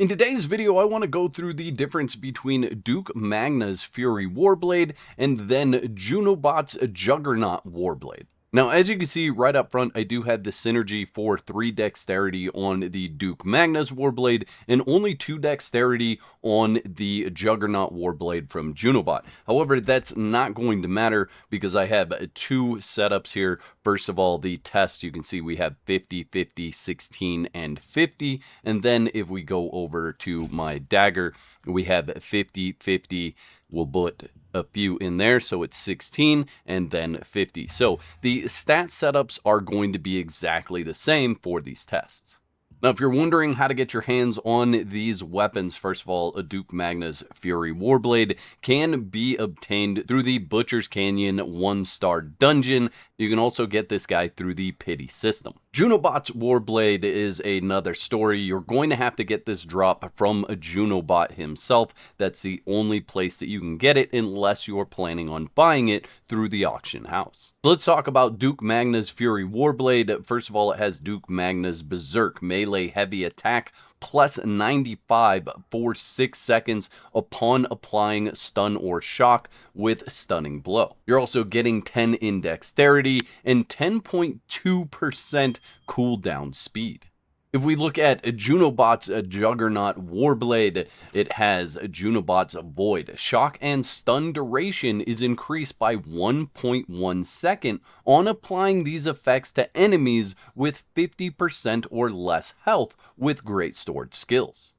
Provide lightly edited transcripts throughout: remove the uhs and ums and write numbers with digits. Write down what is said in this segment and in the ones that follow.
In today's video, I want to go through the difference between Duke Magna's Fury Warblade and then Junobotes' Juggernaut Warblade. Now, as you can see right up front, I do have the synergy for 3 dexterity on the Duke Magna's Warblade and only 2 dexterity on the Juggernaut Warblade from Junobot. However, that's not going to matter because I have 2 setups here. First of all, the test, you can see we have 50, 50, 16, and 50. And then if we go over to my dagger, we have 50, 50. We'll put a few in there, so it's 16 and then 50. So the stat setups are going to be exactly the same for these tests. Now, if you're wondering how to get your hands on these weapons, first of all, a Duke Magna's Fury Warblade can be obtained through the Butcher's Canyon 1-star dungeon. You can also get this guy through the Pity system. Junobotes' Warblade is another story. You're going to have to get this drop from a Junobot himself. That's the only place that you can get it unless you're planning on buying it through the auction house. So let's talk about Duke Magna's Fury Warblade. First of all, it has Duke Magna's Berserk melee heavy attack plus 95 for 6 seconds upon applying stun or shock with stunning blow. You're also getting 10 in dexterity and 10.2% cooldown speed. If we look at Junobotes' Juggernaut Warblade, it has Junobotes' Void. Shock and stun duration is increased by 1.1 second on applying these effects to enemies with 50% or less health with great stored skills.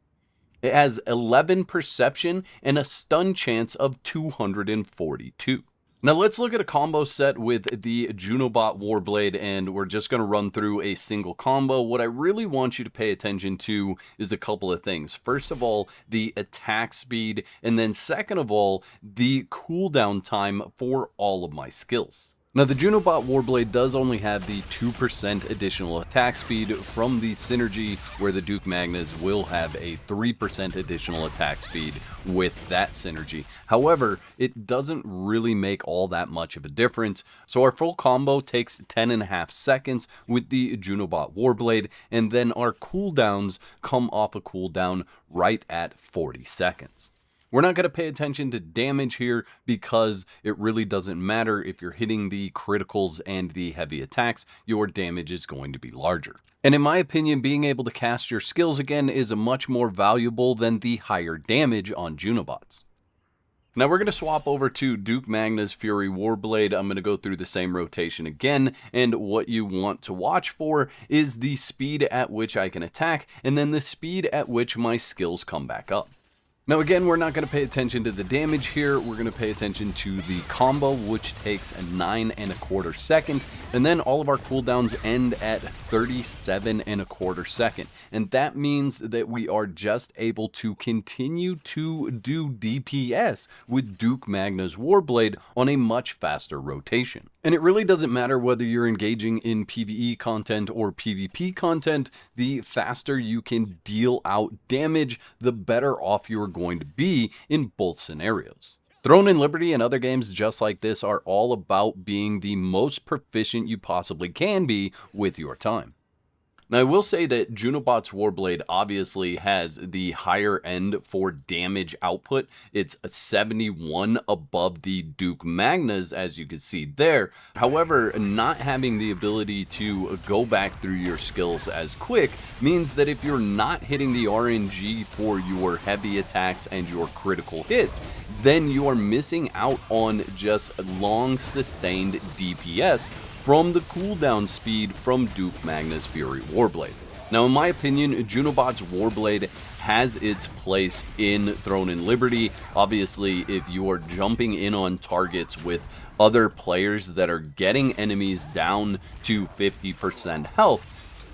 It has 11 perception and a stun chance of 242. Now let's look at a combo set with the Junobot Warblade, and we're just going to run through a single combo. What I really want you to pay attention to is a couple of things. First of all, the attack speed, and then second of all, the cooldown time for all of my skills. Now, the Junobot Warblade does only have the 2% additional attack speed from the synergy, where the Duke Magnas will have a 3% additional attack speed with that synergy. However, it doesn't really make all that much of a difference. So our full combo takes 10.5 seconds with the Junobot Warblade, and then our cooldowns come off a cooldown right at 40 seconds. We're not going to pay attention to damage here because it really doesn't matter. If you're hitting the criticals and the heavy attacks, your damage is going to be larger. And in my opinion, being able to cast your skills again is much more valuable than the higher damage on Junobots. Now we're going to swap over to Duke Magna's Fury Warblade. I'm going to go through the same rotation again, and what you want to watch for is the speed at which I can attack, and then the speed at which my skills come back up. Now again, we're not going to pay attention to the damage here. We're going to pay attention to the combo, which takes 9.25 seconds, and then all of our cooldowns end at 37.25 seconds. And that means that we are just able to continue to do DPS with Duke Magna's Warblade on a much faster rotation. And it really doesn't matter whether you're engaging in PvE content or PvP content. The faster you can deal out damage, the better off you're going to be in both scenarios. Throne in Liberty and other games just like this are all about being the most proficient you possibly can be with your time. Now, I will say that Junobotes' Warblade obviously has the higher end for damage output. It's 71 above the Duke Magnas, as you can see there. However, not having the ability to go back through your skills as quick means that if you're not hitting the RNG for your heavy attacks and your critical hits, then you are missing out on just long sustained DPS from the cooldown speed from Duke Magna's Fury Warblade. Now, in my opinion, Junobotes' Warblade has its place in Throne in Liberty. Obviously, if you are jumping in on targets with other players that are getting enemies down to 50% health,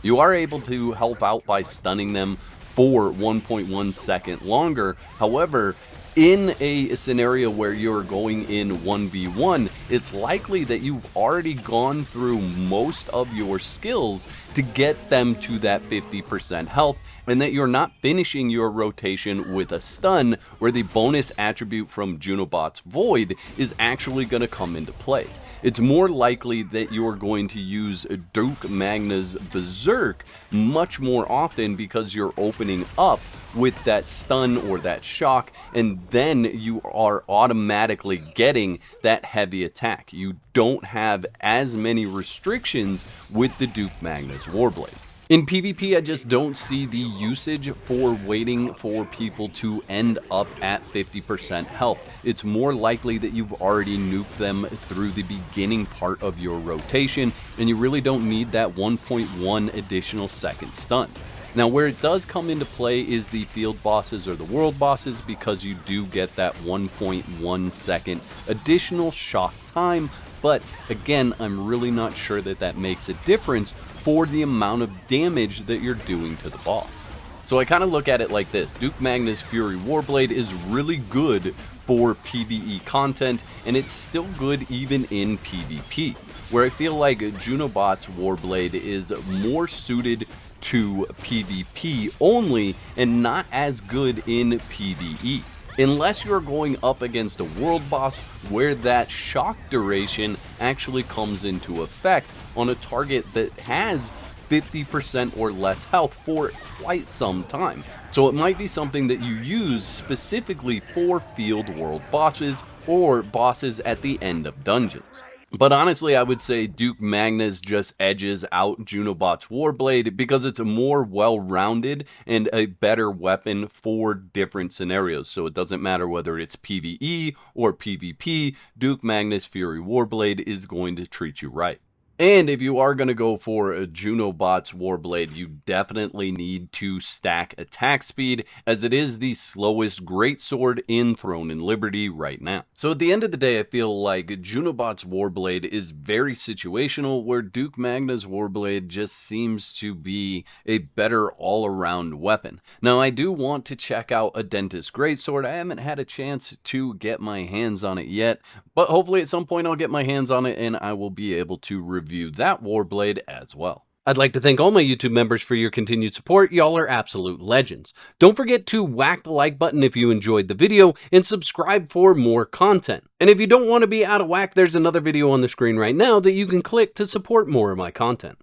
you are able to help out by stunning them for 1.1 second longer. However, in a scenario where you're going in 1v1, it's likely that you've already gone through most of your skills to get them to that 50% health, and that you're not finishing your rotation with a stun, where the bonus attribute from Junobotes' Void is actually going to come into play. it's more likely that you're going to use Duke Magna's Berserk much more often because you're opening up with that stun or that shock, and then you are automatically getting that heavy attack. You don't have as many restrictions with the Duke Magna's Warblade. In PvP, I just don't see the usage for waiting for people to end up at 50% health. It's more likely that you've already nuked them through the beginning part of your rotation, and you really don't need that 1.1 additional second stun. Now, where it does come into play is the field bosses or the world bosses, because you do get that 1.1 second additional shock time. But again, I'm really not sure that that makes a difference for the amount of damage that you're doing to the boss. So I kind of look at it like this: Duke Magna's Fury Warblade is really good for PvE content, and it's still good even in PvP, where I feel like Junobotes Warblade is more suited to PvP only and not as good in PvE. Unless you're going up against a world boss where that shock duration actually comes into effect on a target that has 50% or less health for quite some time. So it might be something that you use specifically for field world bosses or bosses at the end of dungeons. But honestly, I would say Duke Magnas just edges out Junobotes Warblade because it's a more well-rounded and a better weapon for different scenarios. So it doesn't matter whether it's PvE or PvP, Duke Magna's Fury Warblade is going to treat you right. And if you are going to go for a Junobotes Warblade, you definitely need to stack attack speed, as it is the slowest greatsword in Throne and Liberty right now. So at the end of the day, I feel like Junobotes Warblade is very situational, where Duke Magna's Warblade just seems to be a better all-around weapon. Now, I do want to check out a Dentist Greatsword. I haven't had a chance to get my hands on it yet, but hopefully at some point I'll get my hands on it and I will be able to review that Warblade as well. I'd like to thank all my YouTube members for your continued support. Y'all are absolute legends. Don't forget to whack the like button if you enjoyed the video, and subscribe for more content. And if you don't want to be out of whack, there's another video on the screen right now that you can click to support more of my content.